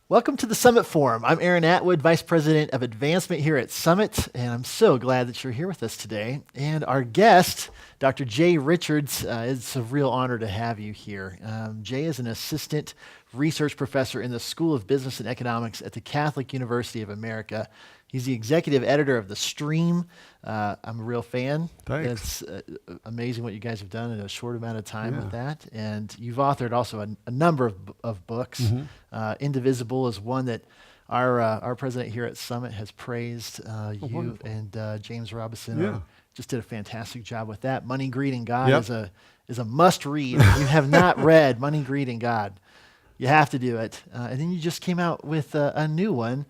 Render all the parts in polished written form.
Welcome to the Summit Forum. I'm Aaron Atwood, Vice President of Advancement here at Summit, and I'm so glad that you're here with us today. And our guest, Dr. Jay Richards, it's a real honor to have you here. Jay is an assistant research professor in the School of Business and Economics at the Catholic University of America. He's the executive editor of The Stream. I'm a real fan. Thanks. It's amazing what you guys have done in a short amount of time with that. And you've authored also a number of books. Mm-hmm. Indivisible is one that our president here at Summit has praised. You wonderful. and James Robison just did a fantastic job with that. Money, Greed, and God is a must read. If you have not read Money, Greed, and God, you have to do it. And then you just came out with a new one.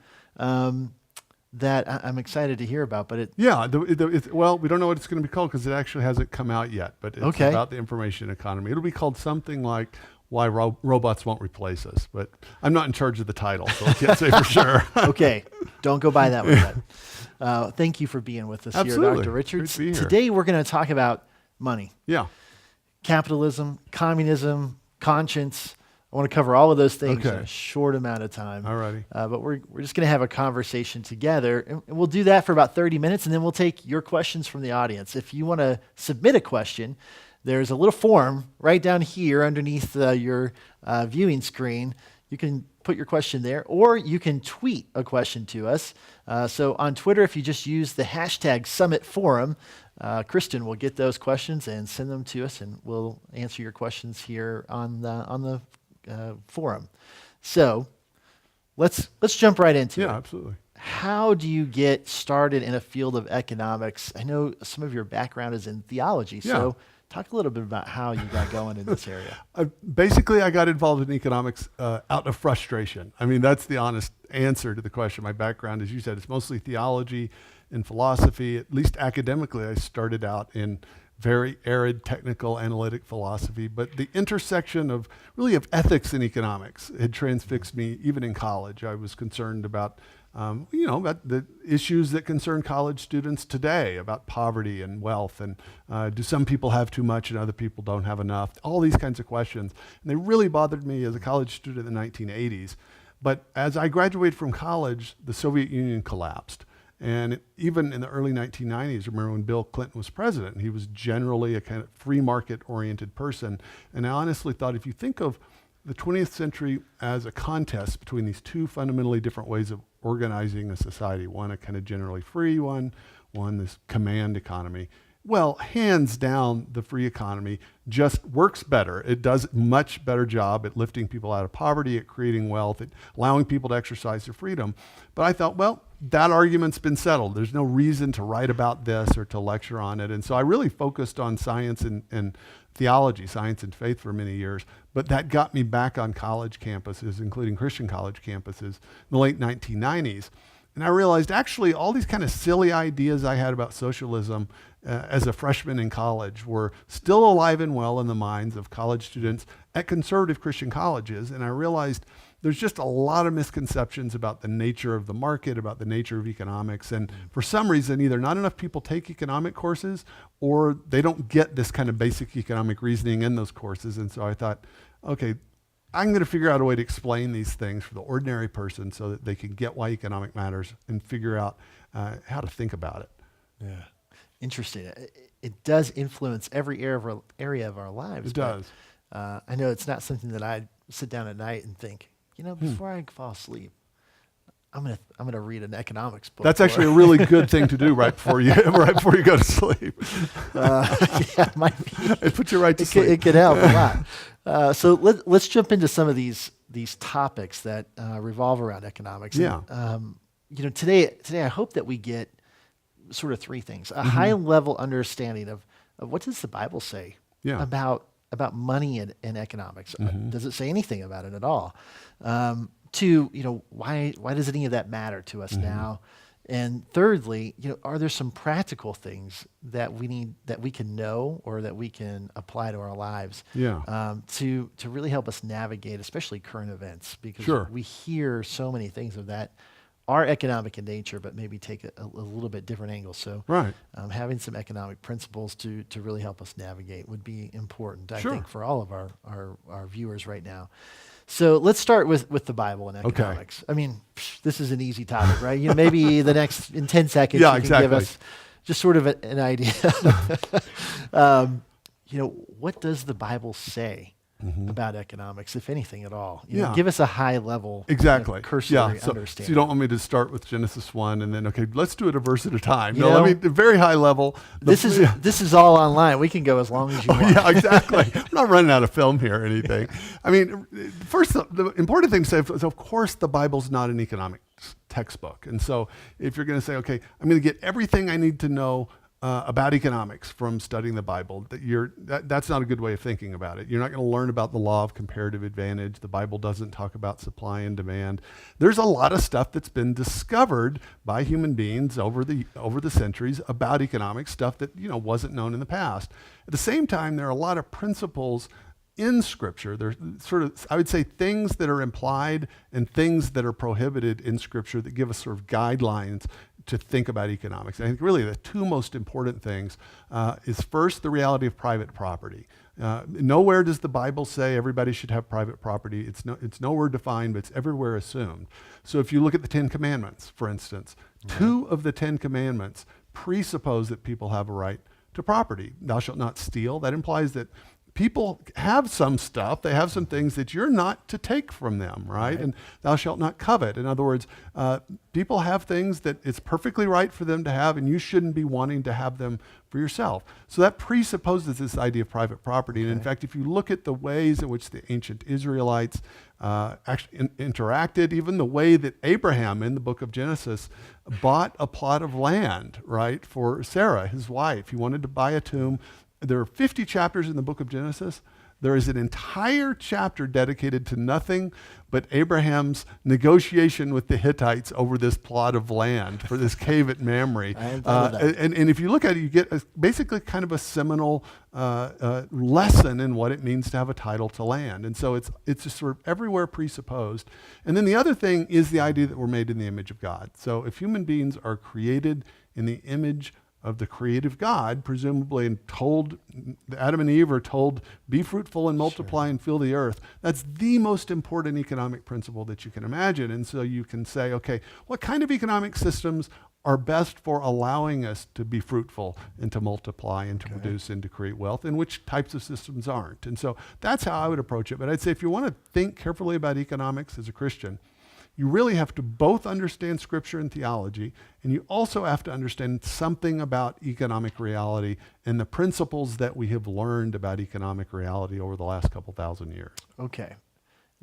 That I'm excited to hear about, but well, we don't know what it's going to be called because it actually hasn't come out yet, but it's about the information economy. It'll be called something like Why Robots Won't Replace Us, but I'm not in charge of the title, so I can't say for sure. Okay, don't go buy that one yet. Thank you for being with us here, Dr. Richards. Great to be here. Today we're going to talk about money. Yeah. Capitalism, communism, conscience. I want to cover all of those things in a short amount of time. Alrighty. But we're just going to have a conversation together, and we'll do that for about 30 minutes, and then we'll take your questions from the audience. If you want to submit a question, there's a little form right down here underneath your viewing screen. You can put your question there, or you can tweet a question to us. So on Twitter, if you just use the hashtag #SummitForum, Kristen will get those questions and send them to us, and we'll answer your questions here on the forum. So let's jump right into it. Yeah, absolutely. How do you get started in a field of economics? I know some of your background is in theology, so talk a little bit about how you got going in this area. Basically, I got involved in economics out of frustration. I mean, that's the honest answer to the question. My background, as you said, is mostly theology and philosophy. At least academically, I started out in very arid technical analytic philosophy, but the intersection of ethics and economics had transfixed me even in college. I was concerned about about the issues that concern college students today, about poverty and wealth, and do some people have too much and other people don't have enough, all these kinds of questions. And they really bothered me as a college student in the 1980s. But as I graduated from college, the Soviet Union collapsed. And even in the early 1990s, remember when Bill Clinton was president, he was generally a kind of free market oriented person. And I honestly thought, if you think of the 20th century as a contest between these two fundamentally different ways of organizing a society, one a kind of generally free one this command economy, well, hands down, the free economy just works better. It does a much better job at lifting people out of poverty, at creating wealth, at allowing people to exercise their freedom. But I thought, well, that argument's been settled. There's no reason to write about this or to lecture on it. And so I really focused on science and theology, science and faith for many years. But that got me back on college campuses, including Christian college campuses in the late 1990s. And I realized actually all these kind of silly ideas I had about socialism as a freshman in college were still alive and well in the minds of college students at conservative Christian colleges. And I realized there's just a lot of misconceptions about the nature of the market, about the nature of economics. And for some reason, either not enough people take economic courses or they don't get this kind of basic economic reasoning in those courses. And so I thought, okay, I'm going to figure out a way to explain these things for the ordinary person so that they can get why economic matters and figure out how to think about it. Yeah. Interesting. It does influence every area of our lives. It does. I know it's not something that I sit down at night and think, before I fall asleep, I'm gonna read an economics book. That's actually a really good thing to do right before you go to sleep. It might be. It puts you right to sleep. It could help a lot. So let's jump into some of these topics that revolve around economics. Yeah. And, today I hope that we get sort of three things: a high level understanding of what does the Bible say about money and economics. Does it say anything about it at all? Why does any of that matter to us now? And thirdly, are there some practical things that we can know or that we can apply to our lives Yeah. to really help us navigate, especially current events, because Sure. we hear so many things of that are economic in nature, but maybe take a little bit different angle. So Right. having some economic principles to really help us navigate would be important, I Sure. think, for all of our viewers right now. So let's start with the Bible and Okay. economics. I mean, this is an easy topic, right? Maybe the next, in 10 seconds, Yeah, you can give exactly. us just sort of an idea. What does the Bible say about economics, if anything at all? Yeah. Give us a high level, Exactly. cursory So understanding. you don't want me to start with Genesis 1 and then, okay, let's do it a verse at a time. You No, know, let me, very high level. This is all online. We can go as long as you want. Yeah, exactly. We're not running out of film here or anything. I mean, first, the important thing to say is, of course, the Bible's not an economics textbook. And so if you're going to say, okay, I'm going to get everything I need to know about economics from studying the Bible, that's not a good way of thinking about it. You're not going to learn about the law of comparative advantage. The Bible doesn't talk about supply and demand. There's a lot of stuff that's been discovered by human beings over the centuries about economics, stuff that wasn't known in the past. At the same time, there are a lot of principles in Scripture. There's sort of, I would say, things that are implied and things that are prohibited in Scripture that give us sort of guidelines to think about economics. And I think really the two most important things is first the reality of private property. Nowhere does the Bible say everybody should have private property. It's nowhere defined, but it's everywhere assumed. So if you look at the Ten Commandments, for instance, two of the Ten Commandments presuppose that people have a right to property. Thou shalt not steal. That implies that people have some stuff, they have some things that you're not to take from them, right? And thou shalt not covet. In other words, people have things that it's perfectly right for them to have, and you shouldn't be wanting to have them for yourself. So that presupposes this idea of private property. And in fact, if you look at the ways in which the ancient Israelites actually interacted, even the way that Abraham in the book of Genesis bought a plot of land, right, for Sarah, his wife. He wanted to buy a tomb. There are 50 chapters in the book of Genesis. There is an entire chapter dedicated to nothing but Abraham's negotiation with the Hittites over this plot of land for this cave at Mamre. I hadn't thought of that. And if you look at it, you get basically kind of a seminal lesson in what it means to have a title to land. And so it's just sort of everywhere presupposed. And then the other thing is the idea that we're made in the image of God. So if human beings are created in the image of the creative God, presumably, and Adam and Eve are told, be fruitful and multiply and fill the earth. That's the most important economic principle that you can imagine. And so you can say, okay, what kind of economic systems are best for allowing us to be fruitful and to multiply and to produce and to create wealth, and which types of systems aren't? And so that's how I would approach it. But I'd say if you want to think carefully about economics as a Christian, you really have to both understand Scripture and theology, and you also have to understand something about economic reality and the principles that we have learned about economic reality over the last couple thousand years. Okay.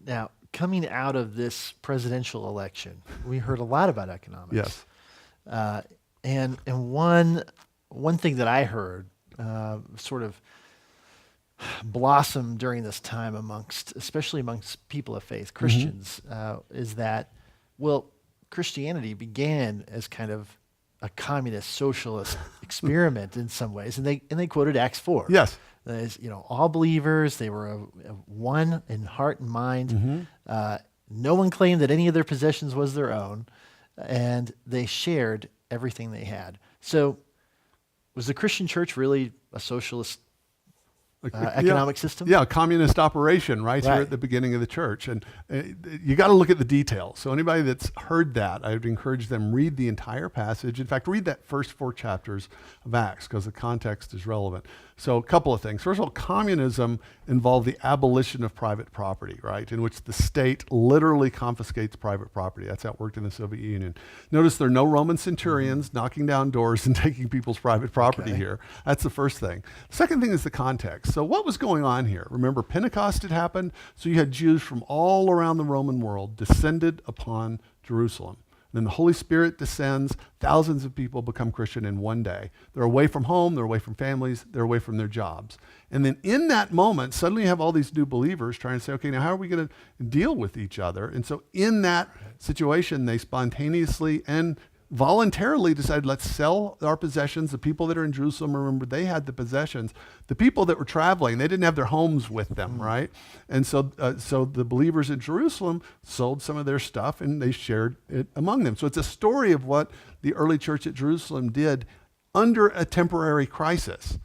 Now, coming out of this presidential election, we heard a lot about economics. Yes. And one thing that I heard sort of blossom during this time especially amongst people of faith, Christians, is that, well, Christianity began as kind of a communist socialist experiment in some ways, and they quoted Acts 4. Yes. As, all believers, they were one in heart and mind. No one claimed that any of their possessions was their own, and they shared everything they had. So was the Christian church really a socialist economic system? Yeah, a communist operation right here at the beginning of the church. And you got to look at the details. So anybody that's heard that, I would encourage them read the entire passage. In fact, read that first 4 chapters of Acts because the context is relevant. So a couple of things. First of all, communism involved the abolition of private property, right, in which the state literally confiscates private property. That's how it worked in the Soviet Union. Notice there are no Roman centurions knocking down doors and taking people's private property here. That's the first thing. The second thing is the context. So what was going on here? Remember, Pentecost had happened, so you had Jews from all around the Roman world descended upon Jerusalem. Then the Holy Spirit descends. Thousands of people become Christian in one day. They're away from home. They're away from families. They're away from their jobs. And then in that moment, suddenly you have all these new believers trying to say, okay, now how are we going to deal with each other? And so in that situation, they spontaneously and voluntarily decided, let's sell our possessions. The people that are in Jerusalem, remember, they had the possessions. The people that were traveling, they didn't have their homes with them, right? And so the believers in Jerusalem sold some of their stuff and they shared it among them. So it's a story of what the early church at Jerusalem did under a temporary crisis.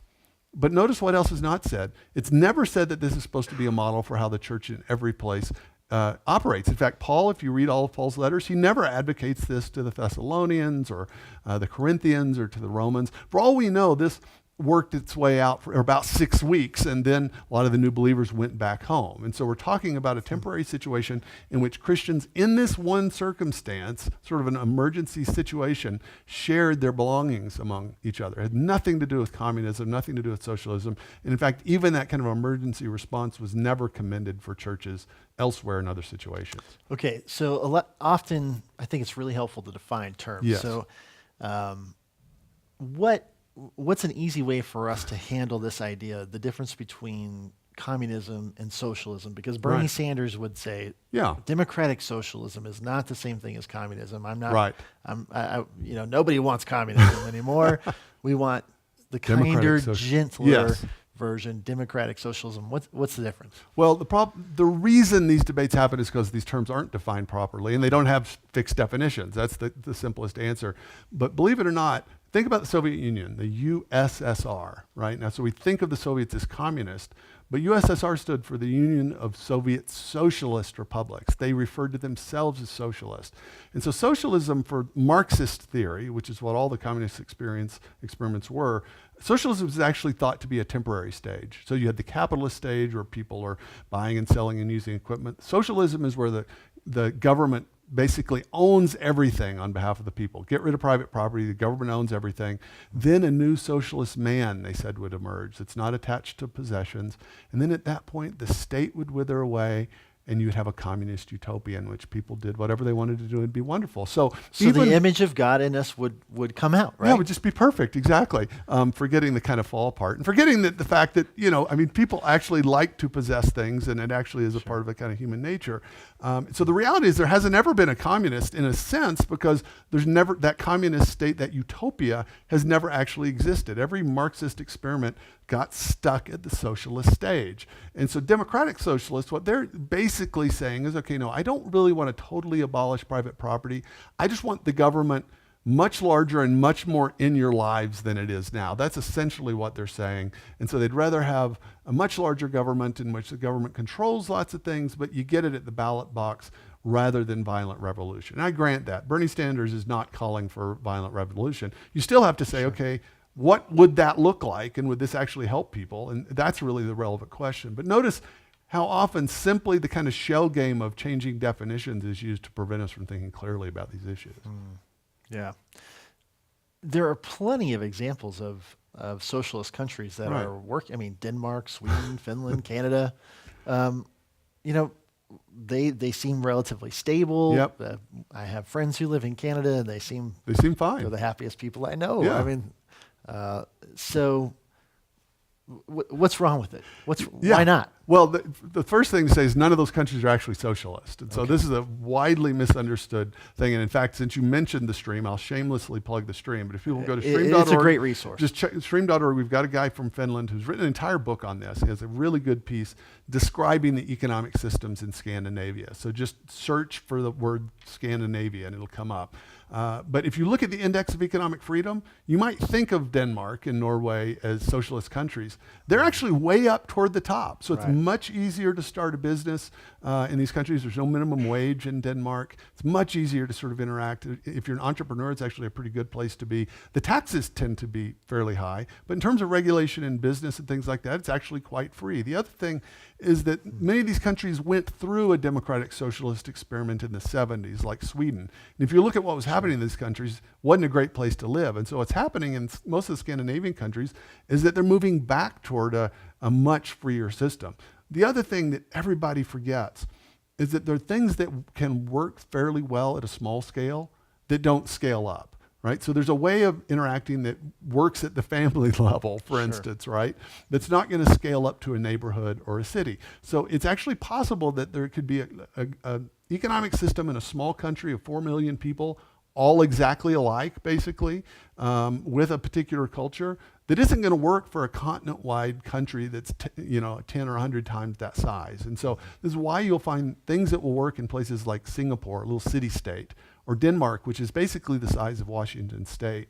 But notice what else is not said. It's never said that this is supposed to be a model for how the church in every place operates. In fact, Paul, if you read all of Paul's letters, he never advocates this to the Thessalonians or the Corinthians or to the Romans. For all we know, this worked its way out for about 6 weeks, and then a lot of the new believers went back home. And so we're talking about a temporary situation in which Christians, in this one circumstance, sort of an emergency situation, shared their belongings among each other. It had nothing to do with communism, nothing to do with socialism. And in fact, even that kind of emergency response was never commended for churches elsewhere in other situations. Okay, so often I think it's really helpful to define terms. Yes. So what's an easy way for us to handle this idea, the difference between communism and socialism? Because Bernie Right. Sanders would say, Yeah. democratic socialism is not the same thing as communism. I'm not, Right. nobody wants communism anymore. We want the Democratic kinder, social- gentler Yes. version, democratic socialism. What's the difference? Well, the reason these debates happen is because these terms aren't defined properly and they don't have fixed definitions. That's the simplest answer. But believe it or not, think about the Soviet Union, the USSR, right? Now, so we think of the Soviets as communist, but USSR stood for the Union of Soviet Socialist Republics. They referred to themselves as socialist. And so socialism, for Marxist theory, which is what all the communist experiments were, socialism is actually thought to be a temporary stage. So you had the capitalist stage where people are buying and selling and using equipment. Socialism is where the government basically owns everything on behalf of the people. Get rid of private property, the government owns everything. Then a new socialist man, they said, would emerge. It's not attached to possessions. And then at that point, the state would wither away and you'd have a communist utopia in which people did whatever they wanted to do and be wonderful. So the image of God in us would come out, right? Yeah, it would just be perfect, exactly. Forgetting the kind of fall apart and forgetting the fact that, people actually like to possess things and it actually is a part of a kind of human nature. So the reality is there hasn't ever been a communist in a sense because there's never, that communist state, that utopia has never actually existed. Every Marxist experiment got stuck at the socialist stage. And so democratic socialists, what they're basically saying is, okay, no, I don't really want to totally abolish private property. I just want the government much larger and much more in your lives than it is now. That's essentially what they're saying. And so they'd rather have a much larger government in which the government controls lots of things, but you get it at the ballot box rather than violent revolution. And I grant that. Bernie Sanders is not calling for violent revolution. You still have to say, okay, what would that look like? And would this actually help people? And that's really the relevant question. But notice how often simply the kind of shell game of changing definitions is used to prevent us from thinking clearly about these issues. Yeah. There are plenty of examples of socialist countries that Right. are working. I mean, Denmark, Sweden, Finland, Canada. They seem relatively stable. Yep. I have friends who live in Canada, and they seem fine. they're the happiest people I know. Yeah. I mean, so what's wrong with it? Why not? Well, the first thing to say is none of those countries are actually socialist. And so this is a widely misunderstood thing. And in fact, since you mentioned the Stream, I'll shamelessly plug the Stream. But if people go to stream.org. It's a great resource. Just check stream.org. We've got a guy from Finland who's written an entire book on this. He has a really good piece describing the economic systems in Scandinavia. So just search for the word Scandinavia and it'll come up. But if you look at the Index of Economic Freedom, you might think of Denmark and Norway as socialist countries. They're actually way up toward the top. So it's Right. much easier to start a business in these countries. There's no minimum wage in Denmark. It's much easier to sort of interact. If you're an entrepreneur, it's actually a pretty good place to be. The taxes tend to be fairly high. But in terms of regulation in business and things like that, it's actually quite free. The other thing is that many of these countries went through a democratic socialist experiment in the 70s, like Sweden. And if you look at what was happening in these countries, it wasn't a great place to live. And so what's happening in most of the Scandinavian countries is that they're moving back toward a much freer system. The other thing that everybody forgets is that there are things that can work fairly well at a small scale that don't scale up. Right? So there's a way of interacting that works at the family level, for instance, right? That's not going to scale up to a neighborhood or a city. So it's actually possible that there could be an economic system in a small country of 4 million people all exactly alike, basically, with a particular culture, that isn't going to work for a continent-wide country that's 10 or 100 times that size. And so this is why you'll find things that will work in places like Singapore, a little city-state, or Denmark, which is basically the size of Washington State,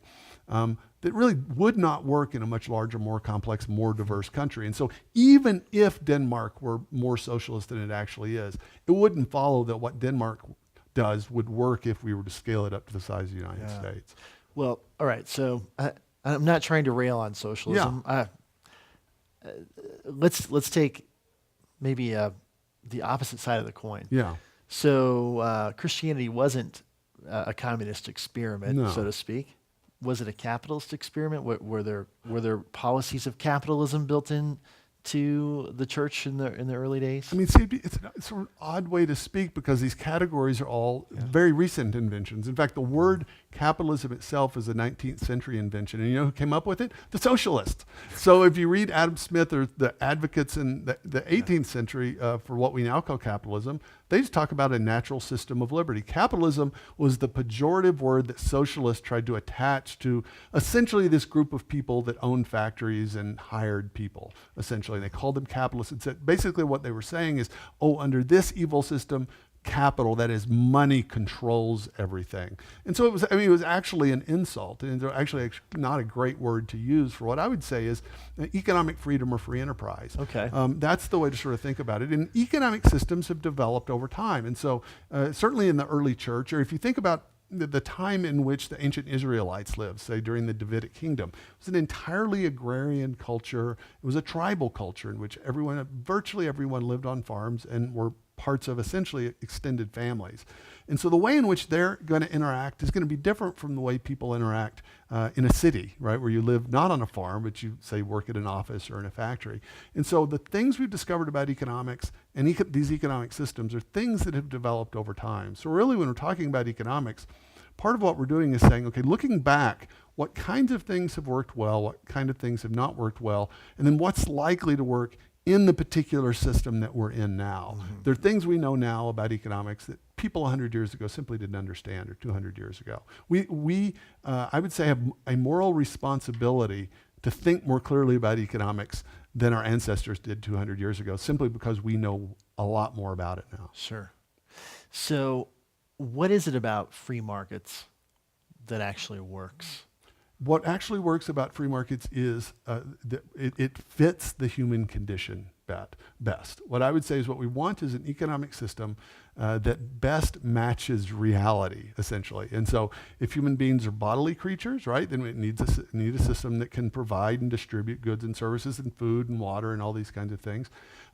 that really would not work in a much larger, more complex, more diverse country. And so even if Denmark were more socialist than it actually is, it wouldn't follow that what Denmark does would work if we were to scale it up to the size of the United States. Well, all right. So I'm not trying to rail on socialism. Let's take maybe the opposite side of the coin. Yeah. So Christianity wasn't a communist experiment, so to speak. Was it a capitalist experiment? Were there policies of capitalism built in to the church in the early days? I mean, see, it's sort of an odd way to speak because these categories are all very recent inventions. In fact, the word capitalism itself is a 19th century invention. And you know who came up with it? The socialists. So if you read Adam Smith or the advocates in the 18th century for what we now call capitalism, they just talk about a natural system of liberty. Capitalism was the pejorative word that socialists tried to attach to essentially this group of people that owned factories and hired people, essentially. And they called them capitalists. And said basically what they were saying is, under this evil system, capital, that is money, controls everything. And so it was actually an insult, and actually not a great word to use for what I would say is economic freedom or free enterprise. Okay. That's the way to sort of think about it. And economic systems have developed over time. And so certainly in the early church, or if you think about the time in which the ancient Israelites lived, say during the Davidic kingdom, it was an entirely agrarian culture. It was a tribal culture in which virtually everyone lived on farms and were parts of essentially extended families. And so the way in which they're going to interact is going to be different from the way people interact in a city, right, where you live not on a farm, but you, say, work at an office or in a factory. And so the things we've discovered about economics and these economic systems are things that have developed over time. So really when we're talking about economics, part of what we're doing is saying, okay, looking back, what kinds of things have worked well, what kind of things have not worked well, and then what's likely to work in the particular system that we're in now. Mm-hmm. There are things we know now about economics that people 100 years ago simply didn't understand, or 200 years ago. We I would say, have a moral responsibility to think more clearly about economics than our ancestors did 200 years ago, simply because we know a lot more about it now. Sure. So what is it about free markets that actually works? What actually works about free markets is that it fits the human condition best. What I would say is what we want is an economic system that best matches reality, essentially. And so if human beings are bodily creatures, right, then we need a system that can provide and distribute goods and services and food and water and all these kinds of things.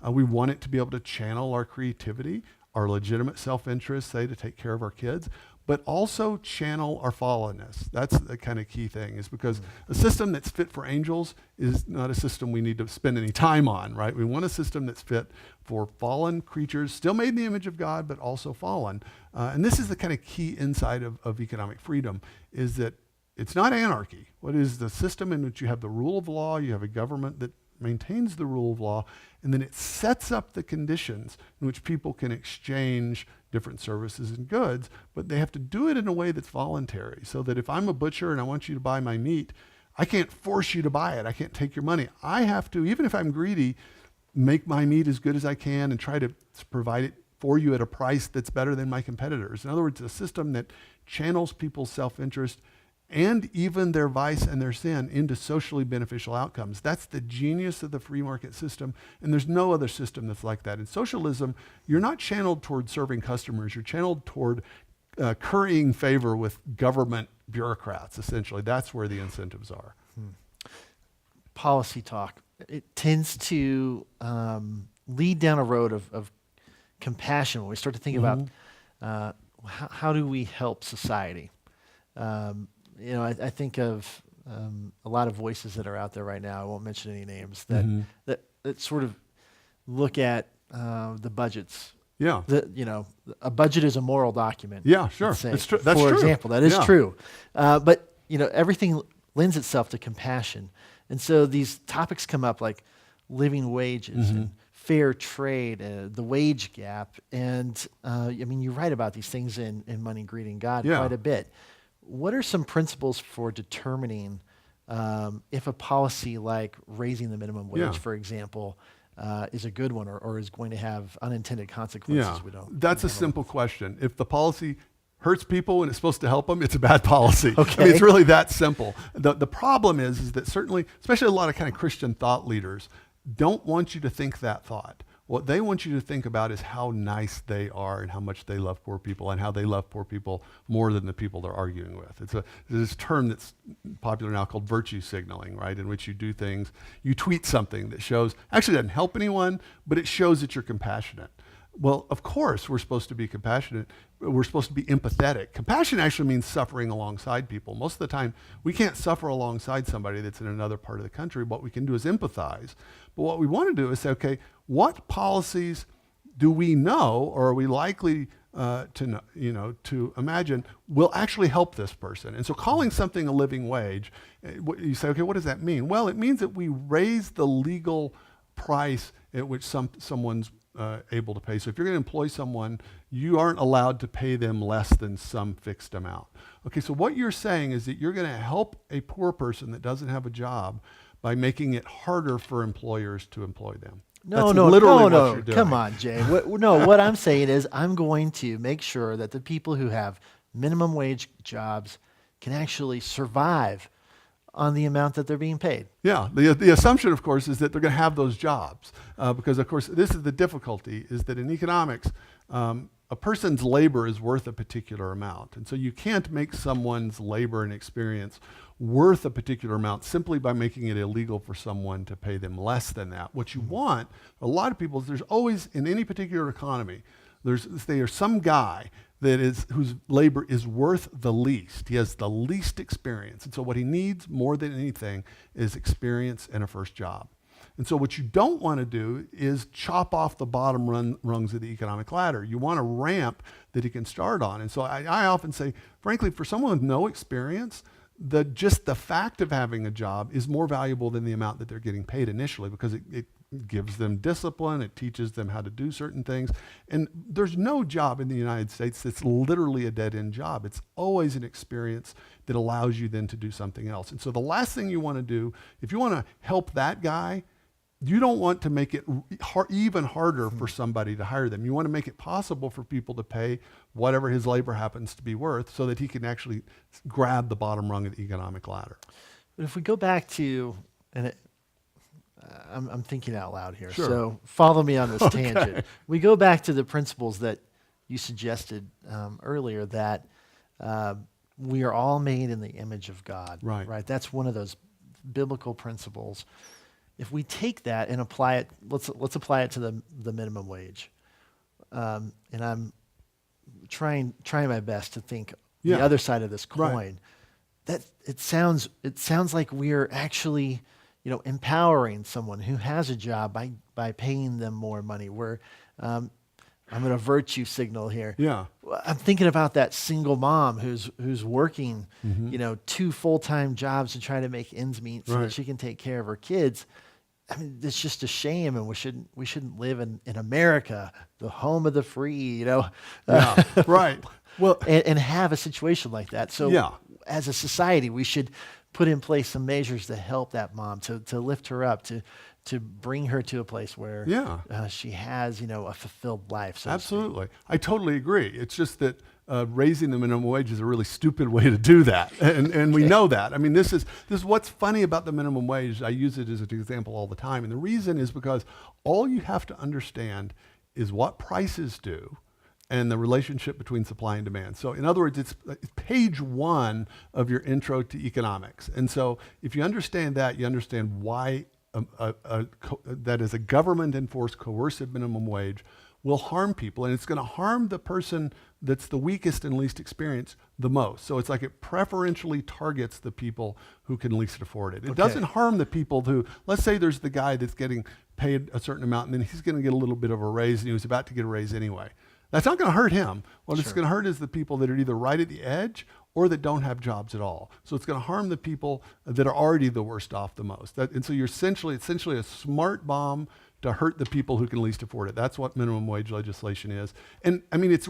We want it to be able to channel our creativity, our legitimate self-interest, say, to take care of our kids, but also channel our fallenness. That's the kind of key thing, is because a system that's fit for angels is not a system we need to spend any time on, right? We want a system that's fit for fallen creatures, still made in the image of God, but also fallen. And this is the kind of key insight of economic freedom, is that it's not anarchy. What is the system in which you have the rule of law, you have a government that maintains the rule of law, and then it sets up the conditions in which people can exchange different services and goods, but they have to do it in a way that's voluntary, so that if I'm a butcher and I want you to buy my meat, I can't force you to buy it. I can't take your money. I have to, even if I'm greedy, make my meat as good as I can and try to provide it for you at a price that's better than my competitors. In other words, a system that channels people's self-interest and even their vice and their sin into socially beneficial outcomes. That's the genius of the free market system, and there's no other system that's like that. In socialism, you're not channeled toward serving customers, you're channeled toward currying favor with government bureaucrats, essentially. That's where the incentives are. Policy talk, it tends to lead down a road of compassion when we start to think about how do we help society. I think of a lot of voices that are out there right now. I won't mention any names that sort of look at the budgets. Yeah. A budget is a moral document. Yeah, sure. It's true. That's for true. example, that is true. But everything lends itself to compassion, and so these topics come up like living wages and fair trade, the wage gap, and you write about these things in Money, Greed, and God quite a bit. what are some principles for determining if a policy like raising the minimum wage, Yeah. for example, is a good one or is going to have unintended consequences? Yeah, We don't. that's a we don't know. simple question. If the policy hurts people and it's supposed to help them, it's a bad policy. I Okay. mean, it's really that simple. The problem is that certainly, especially a lot of kind of Christian thought leaders, don't want you to think that thought. What they want you to think about is how nice they are and how much they love poor people and how they love poor people more than the people they're arguing with. It's this term that's popular now called virtue signaling, right? In which you do things, you tweet something that shows, actually doesn't help anyone, but it shows that you're compassionate. Well, of course, we're supposed to be compassionate. We're supposed to be empathetic. Compassion actually means suffering alongside people. Most of the time, we can't suffer alongside somebody that's in another part of the country. What we can do is empathize. But what we want to do is say, okay, what policies do we know or are we likely to imagine will actually help this person? And so calling something a living wage, you say, okay, what does that mean? Well, it means that we raise the legal price at which someone's able to pay. So if you're going to employ someone, you aren't allowed to pay them less than some fixed amount. Okay, so what you're saying is that you're going to help a poor person that doesn't have a job by making it harder for employers to employ them. No, That's no, literally no, what no. you're doing. Come on, Jay. What I'm saying is I'm going to make sure that the people who have minimum wage jobs can actually survive on the amount that they're being paid. Yeah, the assumption, of course, is that they're going to have those jobs because, of course, this is the difficulty, is that in economics, a person's labor is worth a particular amount. And so you can't make someone's labor and experience worth a particular amount simply by making it illegal for someone to pay them less than that. What you want, a lot of people, there's always, in any particular economy, there's some guy whose labor is worth the least. He has the least experience. And so what he needs more than anything is experience and a first job. And so what you don't want to do is chop off the bottom rungs of the economic ladder. You want a ramp that he can start on. And so I often say, frankly, for someone with no experience, just the fact of having a job is more valuable than the amount that they're getting paid initially because it gives them discipline, it teaches them how to do certain things. And there's no job in the United States that's literally a dead-end job. It's always an experience that allows you then to do something else. And so the last thing you want to do, if you want to help that guy, you don't want to make it even harder for somebody to hire them. You want to make it possible for people to pay whatever his labor happens to be worth so that he can actually grab the bottom rung of the economic ladder. But if we go back to, I'm thinking out loud here, Sure. so follow me on this tangent. We go back to the principles that you suggested earlier, that we are all made in the image of God. Right. That's one of those biblical principles. If we take that and apply it, let's apply it to the minimum wage. And I'm trying my best to think the other side of this coin. Right. That it sounds like we're actually, empowering someone who has a job by paying them more money. I'm going to virtue signal here. Yeah. I'm thinking about that single mom who's working, 2 full-time jobs to try to make ends meet so Right. that she can take care of her kids. I mean, it's just a shame, and we shouldn't live in America, the home of the free, Yeah. Right. Well, and have a situation like that. So Yeah. as a society, we should put in place some measures to help that mom, to lift her up, to bring her to a place where she has, a fulfilled life. So to speak. absolutely. I totally agree. It's just that raising the minimum wage is a really stupid way to do that. And we know that. I mean, this is what's funny about the minimum wage. I use it as an example all the time. And the reason is because all you have to understand is what prices do and the relationship between supply and demand. So in other words, it's page 1 of your intro to economics. And so if you understand that, you understand why that is a government-enforced coercive minimum wage will harm people, and it's going to harm the person that's the weakest and least experienced the most. So it's like it preferentially targets the people who can least afford it. It doesn't harm the people who, let's say there's the guy that's getting paid a certain amount, and then he's going to get a little bit of a raise, and he was about to get a raise anyway. That's not going to hurt him. What it's going to hurt is the people that are either right at the edge or that don't have jobs at all. So it's going to harm the people that are already the worst off the most. And so you're essentially a smart bomb to hurt the people who can least afford it. That's what minimum wage legislation is. And I mean, it's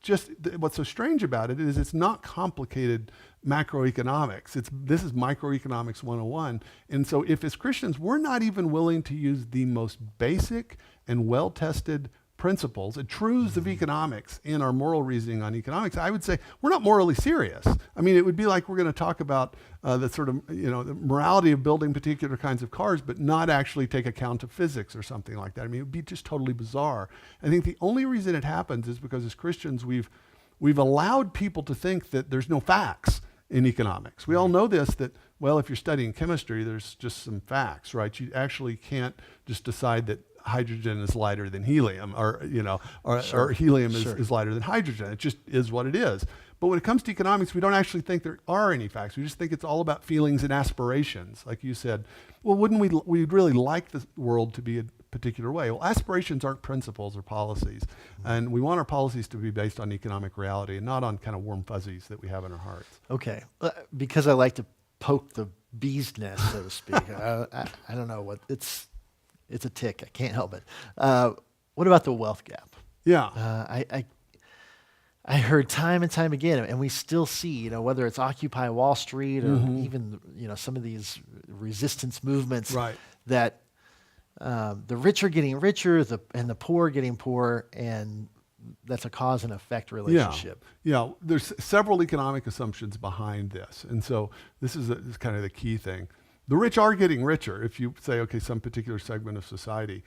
just, what's so strange about it is it's not complicated macroeconomics. This is microeconomics 101. And so if as Christians, we're not even willing to use the most basic and well-tested principles and truths of economics in our moral reasoning on economics, I would say we're not morally serious. I mean, it would be like we're going to talk about the sort of, the morality of building particular kinds of cars, but not actually take account of physics or something like that. I mean, it would be just totally bizarre. I think the only reason it happens is because as Christians, we've allowed people to think that there's no facts in economics. We all know this, that, well, if you're studying chemistry, there's just some facts, right? You actually can't just decide that hydrogen is lighter than helium, or helium is lighter than hydrogen. It just is what it is. But when it comes to economics, we don't actually think there are any facts. We just think it's all about feelings and aspirations. Like you said, well, wouldn't we'd really like the world to be a particular way? Well, aspirations aren't principles or policies. And we want our policies to be based on economic reality and not on kind of warm fuzzies that we have in our hearts. Okay. Because I like to poke the bee's nest, so to speak. I don't know what it's a tick. I can't help it. What about the wealth gap? Yeah. I heard time and time again, and we still see, whether it's Occupy Wall Street or even, some of these resistance movements, right, that the rich are getting richer and the poor are getting poorer, and that's a cause and effect relationship. Yeah. There's several economic assumptions behind this. And so this is kind of the key thing. The rich are getting richer. If you say, okay, some particular segment of society,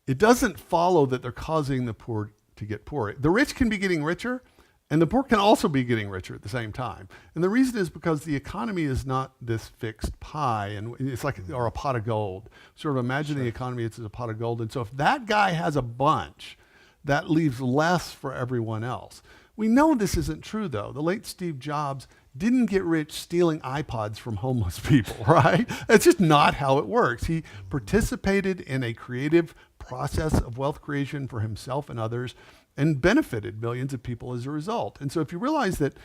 it doesn't follow that they're causing the poor to get poorer. The rich can be getting richer, and the poor can also be getting richer at the same time. And the reason is because the economy is not this fixed pie, and it's like, or a pot of gold. Sort of imagine the economy as a pot of gold. And so if that guy has a bunch, that leaves less for everyone else. We know this isn't true, though. The late Steve Jobs didn't get rich stealing iPods from homeless people, right? That's just not how it works. He participated in a creative process of wealth creation for himself and others, and benefited millions of people as a result. And so if you realize that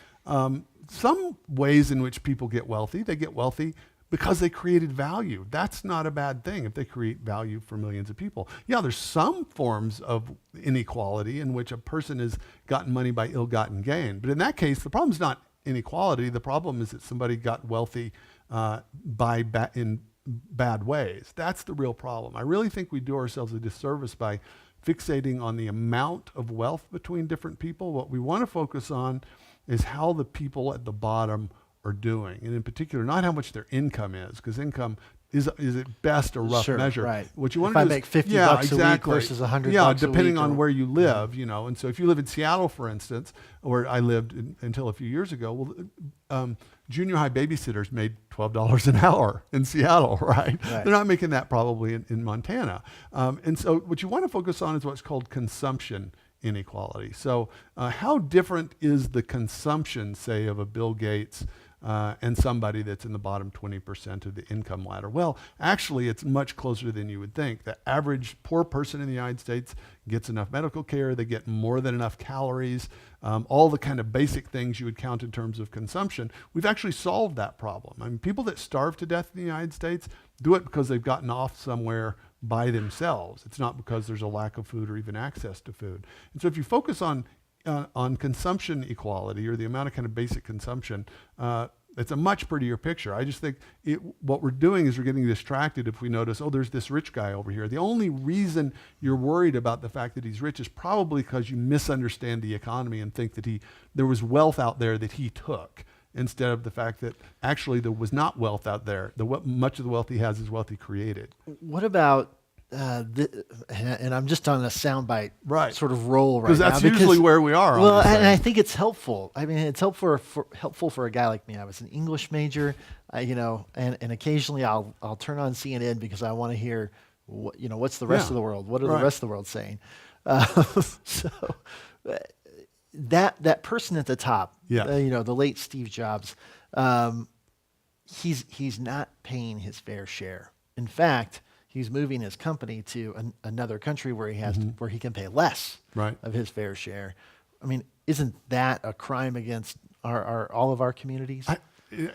some ways in which people get wealthy, they get wealthy because they created value. That's not a bad thing if they create value for millions of people. Yeah, there's some forms of inequality in which a person has gotten money by ill-gotten gain. But in that case, the problem is not inequality. The problem is that somebody got wealthy in bad ways. That's the real problem. I really think we do ourselves a disservice by fixating on the amount of wealth between different people. What we want to focus on is how the people at the bottom are doing, and in particular, not how much their income is, because income is at best a rough measure. Right. What you want if to do I make $50 a week versus $100 a week. Depending on where you live, And so if you live in Seattle, for instance, where I lived until a few years ago, junior high babysitters made $12 an hour in Seattle, right? They're not making that probably in Montana. And so what you want to focus on is what's called consumption inequality. So how different is the consumption, say, of a Bill Gates and somebody that's in the bottom 20% of the income ladder? Well, actually, it's much closer than you would think. The average poor person in the United States gets enough medical care. They get more than enough calories, all the kind of basic things you would count in terms of consumption. We've actually solved that problem. I mean, people that starve to death in the United States do it because they've gotten off somewhere by themselves. It's not because there's a lack of food or even access to food. And so if you focus on consumption equality, or the amount of kind of basic consumption, it's a much prettier picture. I just think what we're doing is we're getting distracted if we notice, oh, there's this rich guy over here. The only reason you're worried about the fact that he's rich is probably because you misunderstand the economy and think that there was wealth out there that he took, instead of the fact that actually there was not wealth out there. Much of the wealth he has is wealth he created. What about, and I'm just on a soundbite sort of roll right now. Because that's usually where we are. Well, and I think it's helpful. I mean, it's helpful for a guy like me. I was an English major, and occasionally I'll turn on CNN because I want to hear, what's the rest of the world? What are the rest of the world saying? So that person at the top, the late Steve Jobs, he's not paying his fair share. In fact, he's moving his company to another country where where he can pay less of his fair share. I mean, isn't that a crime against all of our communities?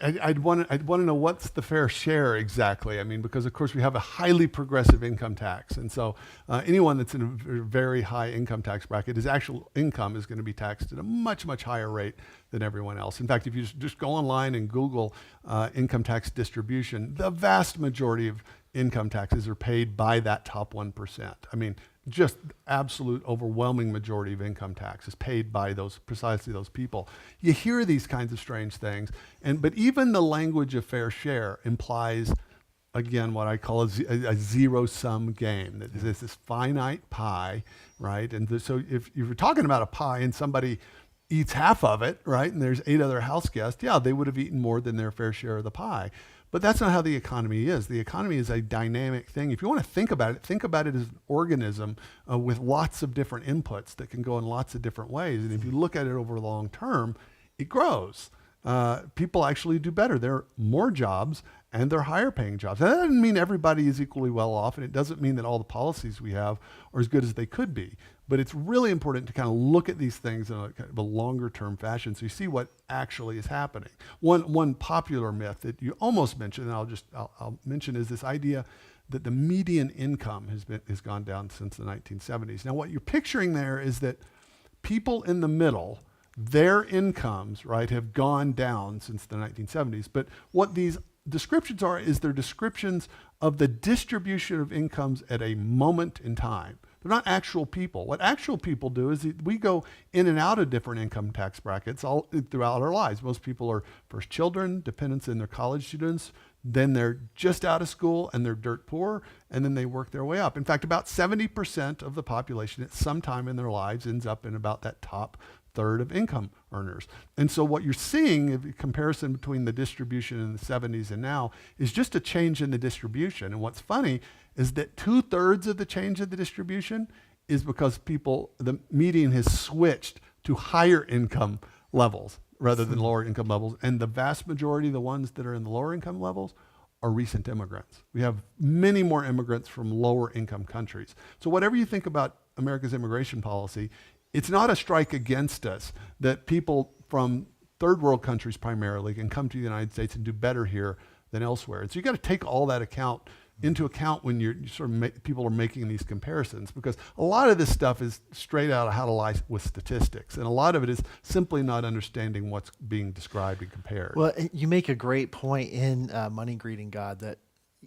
I'd want to know what's the fair share exactly. I mean, because of course we have a highly progressive income tax, and so anyone that's in a very high income tax bracket, his actual income is going to be taxed at a much, much higher rate than everyone else. In fact, if you just go online and Google income tax distribution, the vast majority of income taxes are paid by that top 1%. I mean, just absolute overwhelming majority of income tax is paid by precisely those people. You hear these kinds of strange things, but even the language of fair share implies, again, what I call a zero-sum game. That is this finite pie, right? And so if you're talking about a pie and somebody eats half of it, right, and there's 8 other house guests, yeah, they would have eaten more than their fair share of the pie. But that's not how the economy is. The economy is a dynamic thing. If you want to think about it as an organism with lots of different inputs that can go in lots of different ways. And if you look at it over the long term, it grows. People actually do better. There are more jobs and they're higher paying jobs. And that doesn't mean everybody is equally well off, and it doesn't mean that all the policies we have are as good as they could be. But it's really important to kind of look at these things in a kind of a longer term fashion so you see what actually is happening. One popular myth that you almost mentioned, and I'll mention, is this idea that the median income has gone down since the 1970s. Now what you're picturing there is that people in the middle, their incomes, right, have gone down since the 1970s. But what these descriptions are is they're descriptions of the distribution of incomes at a moment in time. They're not actual people. What actual people do is we go in and out of different income tax brackets all throughout our lives. Most people are first children, dependents, and they're college students. Then they're just out of school and they're dirt poor, and then they work their way up. In fact, about 70% of the population at some time in their lives ends up in about that top third of income earners. And so what you're seeing, in comparison between the distribution in the 70s and now, is just a change in the distribution. And what's funny is that 2/3 of the change of the distribution is because the median has switched to higher income levels rather than lower income levels. And the vast majority of the ones that are in the lower income levels are recent immigrants. We have many more immigrants from lower income countries. So whatever you think about America's immigration policy, it's not a strike against us that people from third world countries primarily can come to the United States and do better here than elsewhere. And so you got to take all that into account when people are making these comparisons, because a lot of this stuff is straight out of How to Lie with Statistics, and a lot of it is simply not understanding what's being described and compared. Well, you make a great point in Money, Greed, and God that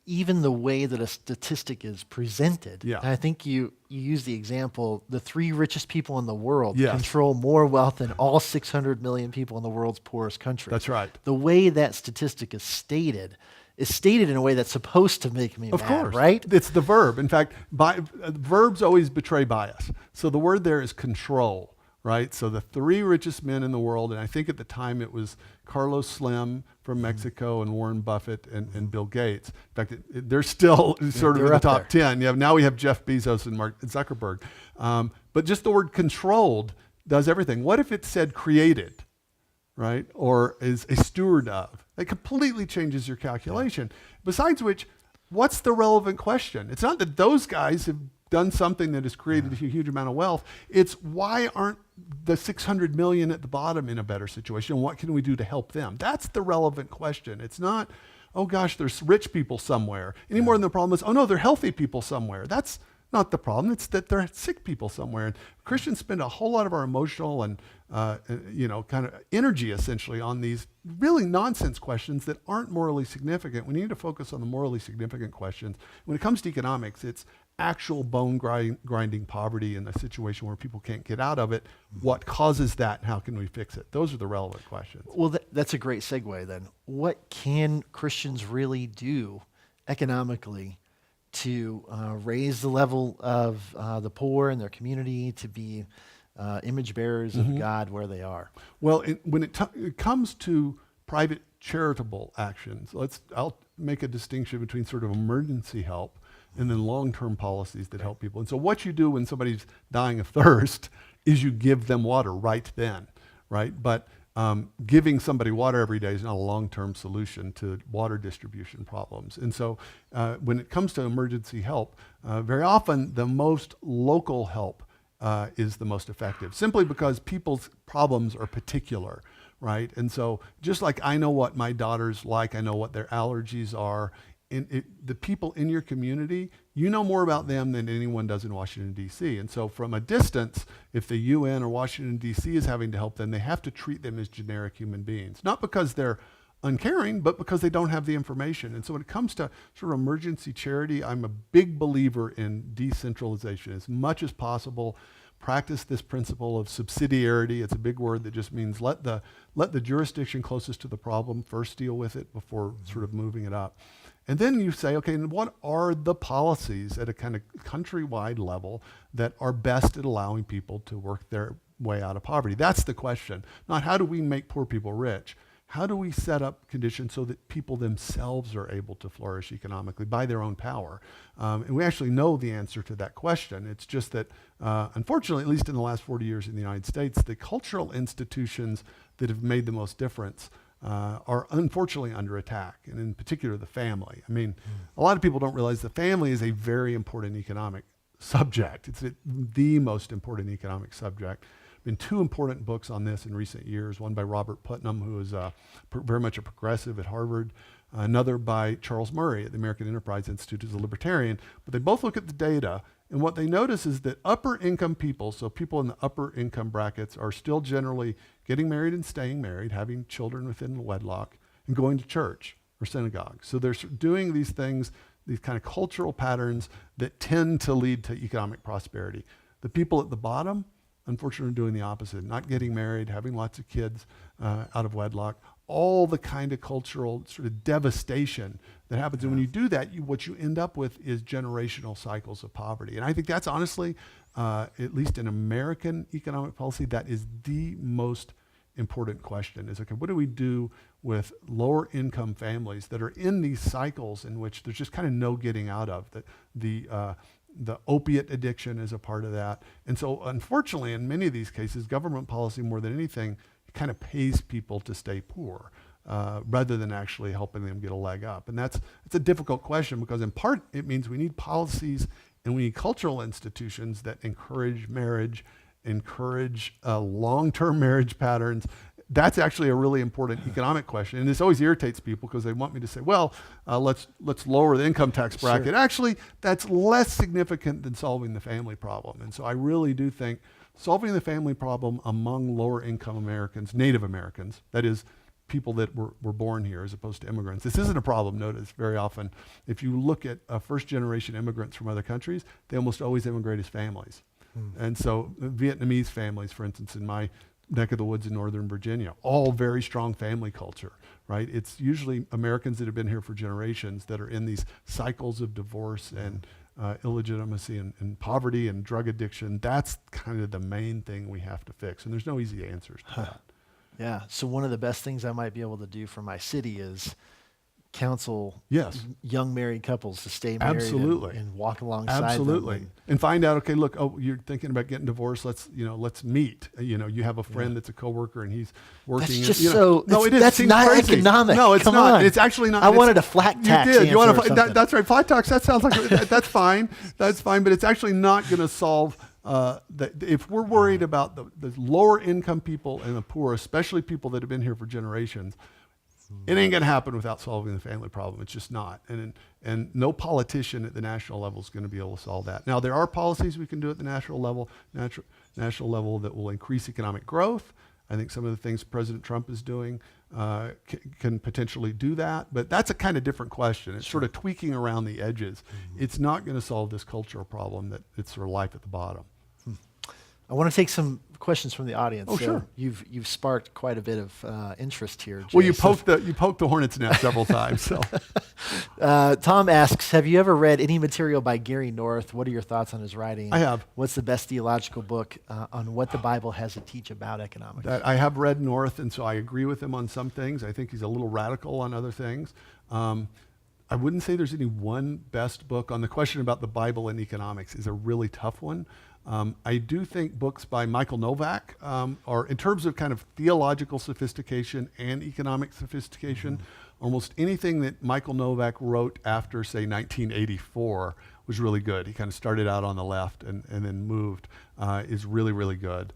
even the way that a statistic is presented, Yeah. and I think you use the example, the 3 richest people in the world Yes. control more wealth than all 600 million people in the world's poorest country. That's right. The way that statistic is stated in a way that's supposed to make me Of mad, course, right? It's the verb. In fact, verbs always betray bias. So the word there is control, right? So the 3 richest men in the world, and I think at the time it was Carlos Slim from Mexico and Warren Buffett and Bill Gates. In fact, they're still sort of They're in the up top there. 10. Now we have Jeff Bezos and Mark Zuckerberg. But just the word controlled does everything. What if it said created? Right? Or is a steward of? It completely changes your calculation. Besides which, what's the relevant question? It's not that those guys have done something that has created a huge amount of wealth. It's why aren't the 600 million at the bottom in a better situation? What can we do to help them? That's the relevant question. It's not, oh gosh, there's rich people somewhere. Any more than the problem is, oh no, they're healthy people somewhere. That's not the problem. It's that they're sick people somewhere. And Christians spend a whole lot of our emotional and kind of energy essentially on these really nonsense questions that aren't morally significant. We need to focus on the morally significant questions. When it comes to economics, it's actual bone grinding poverty in a situation where people can't get out of it. What causes that, and how can we fix it? Those are the relevant questions. Well, that's a great segue then. What can Christians really do economically to raise the level of the poor in their community, to be image bearers of God where they are? Well, when it comes to private charitable actions, I'll make a distinction between sort of emergency help and then long-term policies that help people. And so what you do when somebody's dying of thirst is you give them water right then, right? But giving somebody water every day is not a long-term solution to water distribution problems. And so when it comes to emergency help, very often the most local help is the most effective, simply because people's problems are particular, right? And so just like I know what my daughter's like, I know what their allergies are, the people in your community, you know more about them than anyone does in Washington, D.C. And so from a distance, if the UN or Washington, D.C. is having to help them, they have to treat them as generic human beings, not because they're uncaring, but because they don't have the information. And so when it comes to sort of emergency charity, I'm a big believer in decentralization as much as possible. Practice this principle of subsidiarity. It's a big word that just means let the jurisdiction closest to the problem first deal with it before sort of moving it up. And then you say, okay, and what are the policies at a kind of countrywide level that are best at allowing people to work their way out of poverty? That's the question. Not how do we make poor people rich? How do we set up conditions so that people themselves are able to flourish economically by their own power? And we actually know the answer to that question. It's just that, unfortunately, at least in the last 40 years in the United States, the cultural institutions that have made the most difference are unfortunately under attack, and in particular the family. I mean, a lot of people don't realize the family is a very important economic subject. It's the most important economic subject. Been two important books on this in recent years, one by Robert Putnam, who is very much a progressive at Harvard, another by Charles Murray at the American Enterprise Institute, who's a libertarian. But they both look at the data, and what they notice is that upper income people, so people in the upper income brackets, are still generally getting married and staying married, having children within wedlock, and going to church or synagogue. So they're doing these things, these kind of cultural patterns that tend to lead to economic prosperity. The people at the bottom, unfortunately, are doing the opposite, not getting married, having lots of kids out of wedlock, all the kind of cultural sort of devastation that happens. And when you do that, what you end up with is generational cycles of poverty. And I think that's honestly, at least in American economic policy, that is the most important question is, okay, what do we do with lower income families that are in these cycles in which there's just kind of no getting out of? The opiate addiction is a part of that. And so unfortunately, in many of these cases, government policy more than anything kind of pays people to stay poor rather than actually helping them get a leg up. And it's a difficult question because in part it means we need policies and we need cultural institutions that encourage marriage, encourage long-term marriage patterns. That's actually a really important economic question. And this always irritates people because they want me to say, well, let's lower the income tax bracket. Sure. Actually, that's less significant than solving the family problem. And so I really do think solving the family problem among lower income Americans, Native Americans, that is people that were born here as opposed to immigrants. This isn't a problem, notice very often. If you look at first generation immigrants from other countries, they almost always immigrate as families. And so Vietnamese families, for instance, in my neck of the woods in Northern Virginia, all very strong family culture, right? It's usually Americans that have been here for generations that are in these cycles of divorce and illegitimacy and poverty and drug addiction. That's kind of the main thing we have to fix. And there's no easy answers to that. Yeah. So one of the best things I might be able to do for my city is counsel young married couples to stay married. Absolutely. And walk alongside Absolutely. them. And find out, okay, look, you're thinking about getting divorced. Let's meet. You have a friend that's a coworker and he's working. That's just no, it is. That's not crazy. economic. No, it's Come not. on. It's actually not. I wanted a flat tax. You did. You want that's right. Flat tax. That sounds like that's fine. That's fine. But it's actually not going to solve. If we're worried about the lower income people and the poor, especially people that have been here for generations, it ain't going to happen without solving the family problem. It's just not. And no politician at the national level is going to be able to solve that. Now, there are policies we can do at the national level that will increase economic growth. I think some of the things President Trump is doing can potentially do that. But that's a kind of different question. It's sort of tweaking around the edges. It's not going to solve this cultural problem that it's sort of life at the bottom. I want to take some questions from the audience. Oh, sure. You've sparked quite a bit of interest here, Jay. Well, you poked the hornet's nest several times. So, Tom asks, have you ever read any material by Gary North? What are your thoughts on his writing? I have. What's the best theological book on what the Bible has to teach about economics? I have read North, and so I agree with him on some things. I think he's a little radical on other things. I wouldn't say there's any one best book. On the question about the Bible and economics is a really tough one. I do think books by Michael Novak are, in terms of kind of theological sophistication and economic sophistication, almost anything that Michael Novak wrote after, say, 1984 was really good. He kind of started out on the left and then moved, is really, really good.